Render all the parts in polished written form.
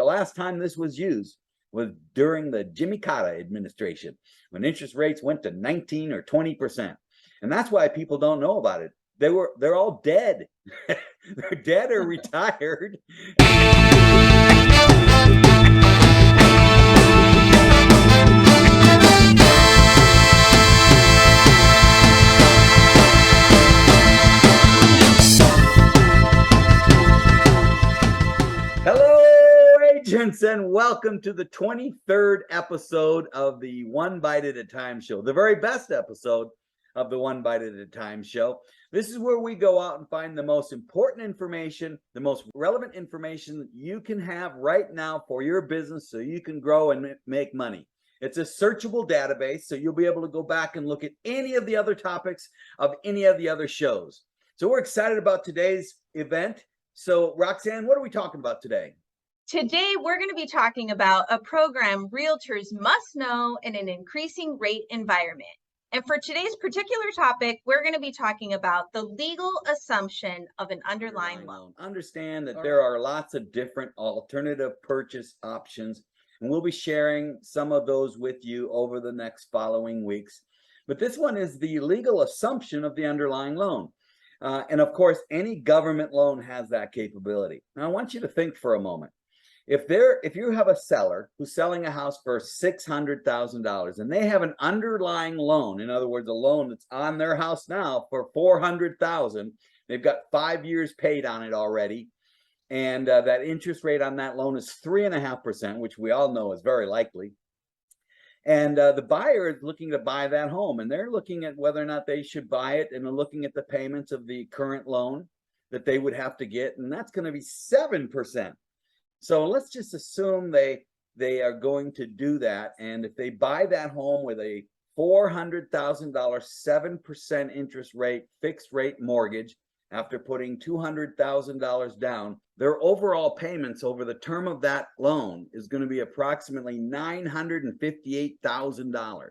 last time this was used was during the Jimmy Carter administration, when interest rates went to 19 or 20%. And that's why people don't know about it. They're all dead. They're dead or retired. Hello, agents, and welcome to the 23rd episode of the One Bite at a Time show, the very best episode of the One Bite at a Time show. This is where we go out and find the most important information, the most relevant information that you can have right now for your business so you can grow and make money. It's a searchable database, so you'll be able to go back and look at any of the other topics of any of the other shows. So we're excited about today's event. So Roxanne, what are we talking about today? Today, we're going to be talking about a program realtors must know in an increasing rate environment. And for today's particular topic, we're going to be talking about the legal assumption of an underlying loan. Understand that there are lots of different alternative purchase options, and we'll be sharing some of those with you over the next following weeks. But this one is the legal assumption of the underlying loan. And of course, any government loan has that capability. Now, I want you to think for a moment. If you have a seller who's selling a house for $600,000 and they have an underlying loan, in other words, a loan that's on their house now for $400,000, they've got 5 years paid on it already, and that interest rate on that loan is 3.5%, which we all know is very likely. And the buyer is looking to buy that home, and they're looking at whether or not they should buy it, and looking at the payments of the current loan that they would have to get, and that's going to be 7%. So let's just assume they are going to do that, and if they buy that home with a $400,000 7% interest rate fixed rate mortgage after putting $200,000 down, their overall payments over the term of that loan is going to be approximately $958,000.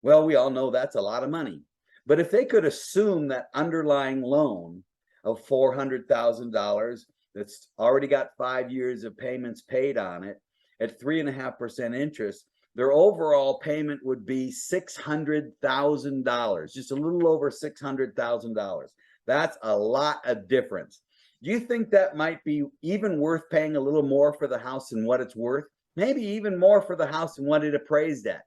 Well, we all know that's a lot of money. But if they could assume that underlying loan of $400,000 that's already got 5 years of payments paid on it at 3.5% interest, their overall payment would be $600,000, just a little over $600,000. That's a lot of difference. Do you think that might be even worth paying a little more for the house than what it's worth? Maybe even more for the house than what it appraised at.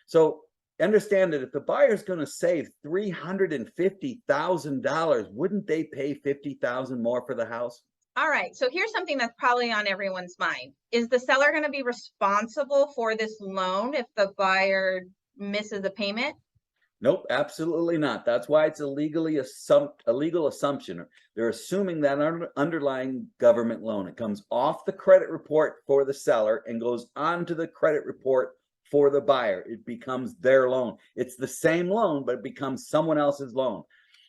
So understand that if the buyer's going to save $350,000, wouldn't they pay $50,000 more for the house? All right, so here's something that's probably on everyone's mind. Is the seller going to be responsible for this loan if the buyer misses a payment? Nope, absolutely not. That's why it's a legal assumption. They're assuming that underlying government loan. It comes off the credit report for the seller and goes onto the credit report for the buyer. It becomes their loan. It's the same loan, but it becomes someone else's loan.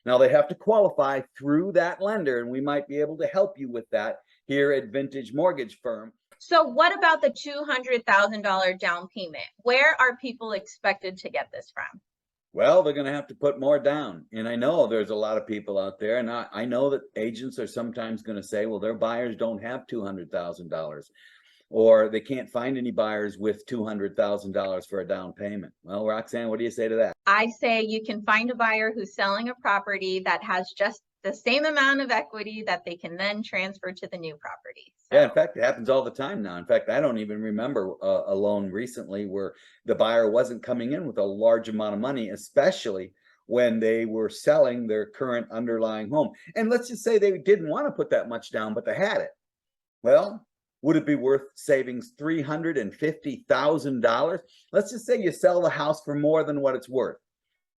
Now, they have to qualify through that lender, and we might be able to help you with that here at Vintage Mortgage Firm. So what about the $200,000 down payment? Where are people expected to get this from? Well, they're going to have to put more down. And I know there's a lot of people out there, and I know that agents are sometimes going to say, well, their buyers don't have $200,000, or they can't find any buyers with $200,000 for a down payment. Well, Roxanne, what do you say to that? I say you can find a buyer who's selling a property that has just the same amount of equity that they can then transfer to the new property. So. Yeah, in fact, it happens all the time now. In fact, I don't even remember a loan recently where the buyer wasn't coming in with a large amount of money, especially when they were selling their current underlying home. And let's just say they didn't want to put that much down, but they had it. Well, would it be worth saving $350,000? Let's just say you sell the house for more than what it's worth.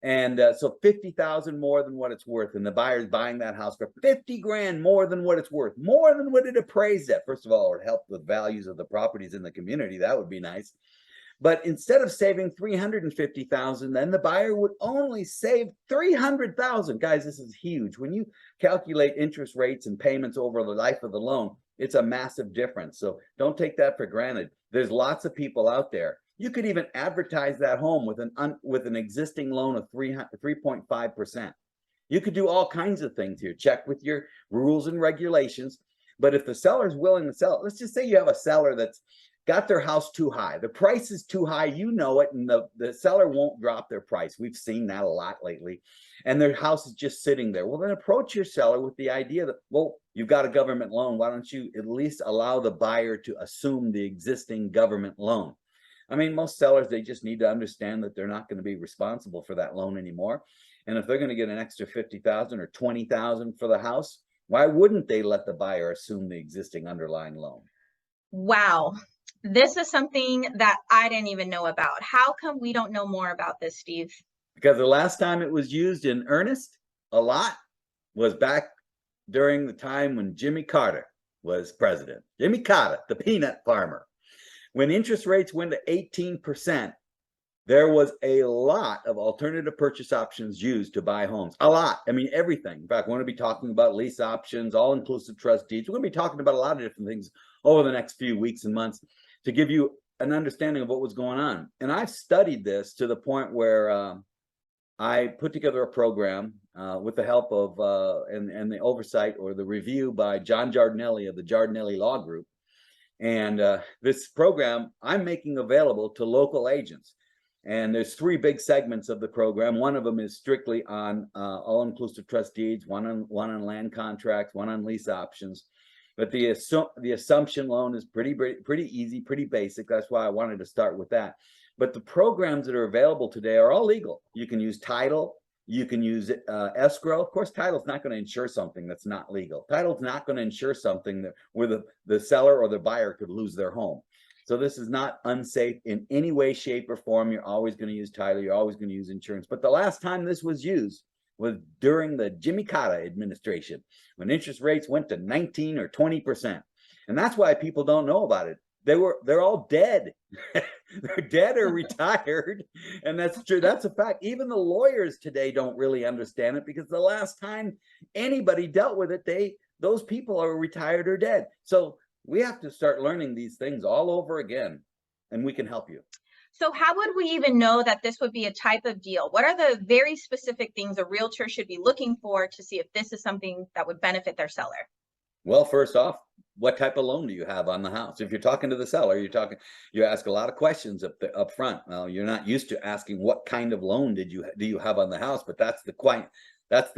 And so $50,000 more than what it's worth, and the buyer's buying that house for $50,000 more than what it's worth, more than what it appraised at. First of all, it would help the values of the properties in the community. That would be nice. But instead of saving $350,000, then the buyer would only save $300,000. Guys, this is huge. When you calculate interest rates and payments over the life of the loan, it's a massive difference. So don't take that for granted. There's lots of people out there. You could even advertise that home with an existing loan of 3.5%. You could do all kinds of things here. Check with your rules and regulations. But if the seller's willing to sell it, let's just say you have a seller that's got their house too high. The price is too high, you know it, and the seller won't drop their price. We've seen that a lot lately. And their house is just sitting there. Well, then approach your seller with the idea that, well, you've got a government loan. Why don't you at least allow the buyer to assume the existing government loan? I mean, most sellers, they just need to understand that they're not going to be responsible for that loan anymore. And if they're going to get an extra $50,000 or $20,000 for the house, why wouldn't they let the buyer assume the existing underlying loan? Wow. This is something that I didn't even know about. How come we don't know more about this, Steve? Because the last time it was used in earnest a lot was back during the time when Jimmy Carter was president. Jimmy Carter, the peanut farmer. When interest rates went to 18%, there was a lot of alternative purchase options used to buy homes. A lot. I mean, everything. In fact, we're going to be talking about lease options, all-inclusive trust deeds. We're going to be talking about a lot of different things over the next few weeks and months to give you an understanding of what was going on. And I've studied this to the point where I put together a program with the help of and the oversight or the review by John Giardinelli of the Giardinelli Law Group. And this program I'm making available to local agents. And there's three big segments of the program. One of them is strictly on all-inclusive trust deeds, one on land contracts, one on lease options. But the assumption loan is pretty easy, pretty basic. That's why I wanted to start with that. But the programs that are available today are all legal. You can use title, you can use escrow. Of course, title is not going to insure something that's not legal. Title is not going to insure something that where the seller or the buyer could lose their home. So this is not unsafe in any way, shape, or form. You're always going to use title. You're always going to use insurance. But the last time this was used was during the Jimmy Carter administration, when interest rates went to 19 or 20%. And that's why people don't know about it. They're all dead. They're dead or retired. And that's true. That's a fact. Even the lawyers today don't really understand it, because the last time anybody dealt with it, those people are retired or dead. So we have to start learning these things all over again, and we can help you. So how would we even know that this would be a type of deal? What are the very specific things a realtor should be looking for to see if this is something that would benefit their seller? Well, first off, what type of loan do you have on the house? If you're talking to the seller, you ask a lot of questions up front. Well, you're not used to asking what kind of loan do you have on the house, but that's the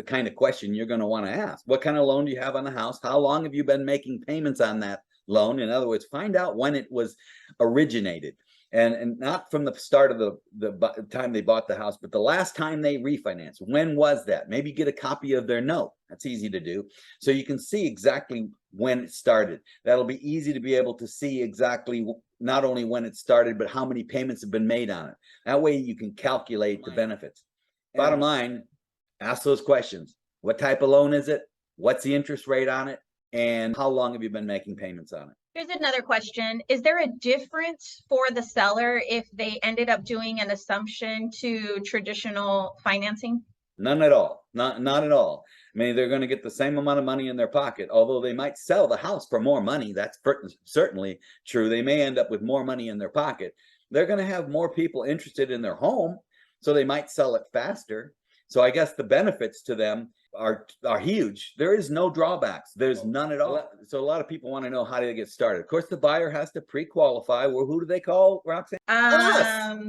kind of question you're going to want to ask. What kind of loan do you have on the house? How long have you been making payments on that loan? In other words, find out when it was originated. And not from the start of the time they bought the house, but the last time they refinanced. When was that? Maybe get a copy of their note. That's easy to do. So you can see exactly when it started. That'll be easy to be able to see exactly not only when it started, but how many payments have been made on it. That way you can calculate the benefits. Bottom line, ask those questions. What type of loan is it? What's the interest rate on it? And how long have you been making payments on it? Here's another question. Is there a difference for the seller if they ended up doing an assumption to traditional financing? None at all. Not at all. I mean, they're going to get the same amount of money in their pocket, although they might sell the house for more money. That's certainly true. They may end up with more money in their pocket. They're going to have more people interested in their home, so they might sell it faster. So I guess the benefits to them are huge. There is no drawbacks. There's none at all. So a lot of people want to know, how do they get started? Of course, the buyer has to pre-qualify. Well, who do they call, Roxanne? Us.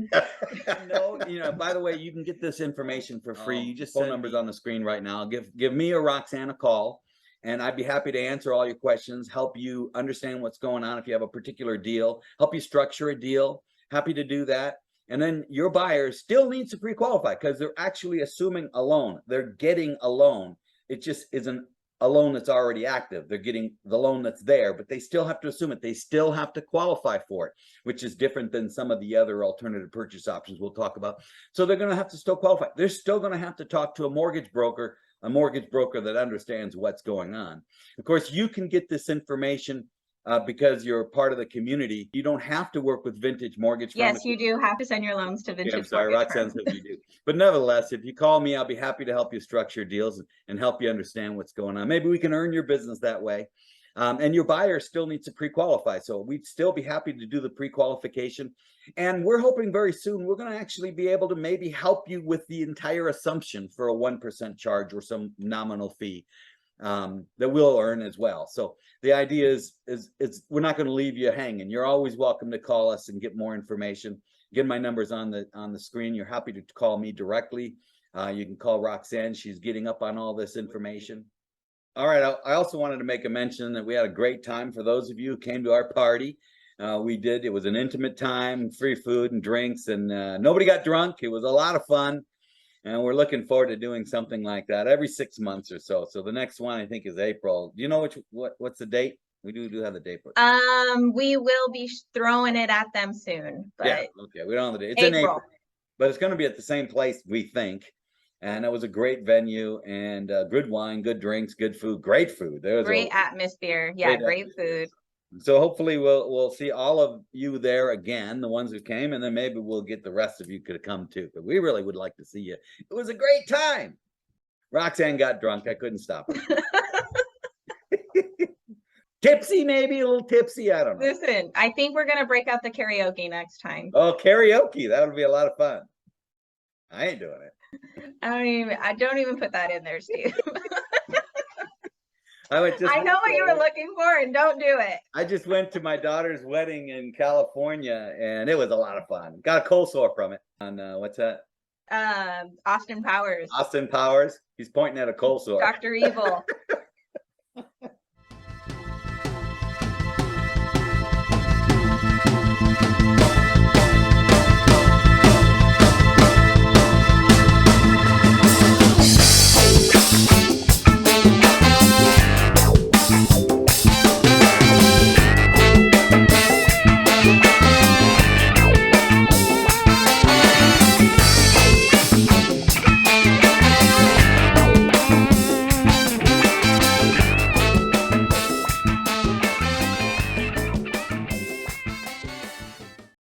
No, by the way, you can get this information for free. You just phone numbers on the screen right now. Give me or Roxanne a call, and I'd be happy to answer all your questions, help you understand what's going on if you have a particular deal, help you structure a deal. Happy to do that. And then your buyer still needs to pre-qualify, because they're actually assuming a loan. They're getting a loan. It just isn't a loan that's already active. They're getting the loan that's there, but they still have to assume it. They still have to qualify for it, which is different than some of the other alternative purchase options we'll talk about. So they're going to have to still qualify. They're still going to have to talk to a mortgage broker that understands what's going on. Of course, you can get this information because you're part of the community. You don't have to work with Vintage Mortgage Firm. Yes, you do have to send your loans to Vintage. I'm sorry, Roxanne says you do. But nevertheless, if you call me, I'll be happy to help you structure deals and help you understand what's going on. Maybe we can earn your business that way. And your buyer still needs to pre-qualify. So we'd still be happy to do the pre-qualification. And we're hoping very soon we're going to actually be able to maybe help you with the entire assumption for a 1% charge or some nominal fee. that we'll earn as well. So the idea is we're not going to leave you hanging. You're always welcome to call us and get more information. Again, my number's on the screen. You're happy to call me directly. You can call Roxanne. She's getting up on all this information. All right. I also wanted to make a mention that we had a great time for those of you who came to our party. It was an intimate time, free food and drinks, and nobody got drunk. It was a lot of fun. And we're looking forward to doing something like that every 6 months or so. So the next one I think is April. Do you know what's the date? We do have the date. We will be throwing it at them soon. But yeah, okay. We don't have the date. It's in April, but it's going to be at the same place, we think. And it was a great venue, and good wine, good drinks, good food, great food. There was great atmosphere. Yeah, great food. So hopefully we'll see all of you there again, the ones who came, and then maybe we'll get the rest of you could come too. But we really would like to see you. It was a great time. Roxanne got drunk. I couldn't stop her. Tipsy, maybe a little tipsy. I don't know. Listen, I think we're gonna break out the karaoke next time. Oh, karaoke! That would be a lot of fun. I ain't doing it. I don't even put that in there, Steve. I know what you were looking for, and don't do it. I just went to my daughter's wedding in California, and it was a lot of fun. Got a cold sore from it. On what's that? Austin Powers. Austin Powers. He's pointing at a cold sore. Dr. Evil.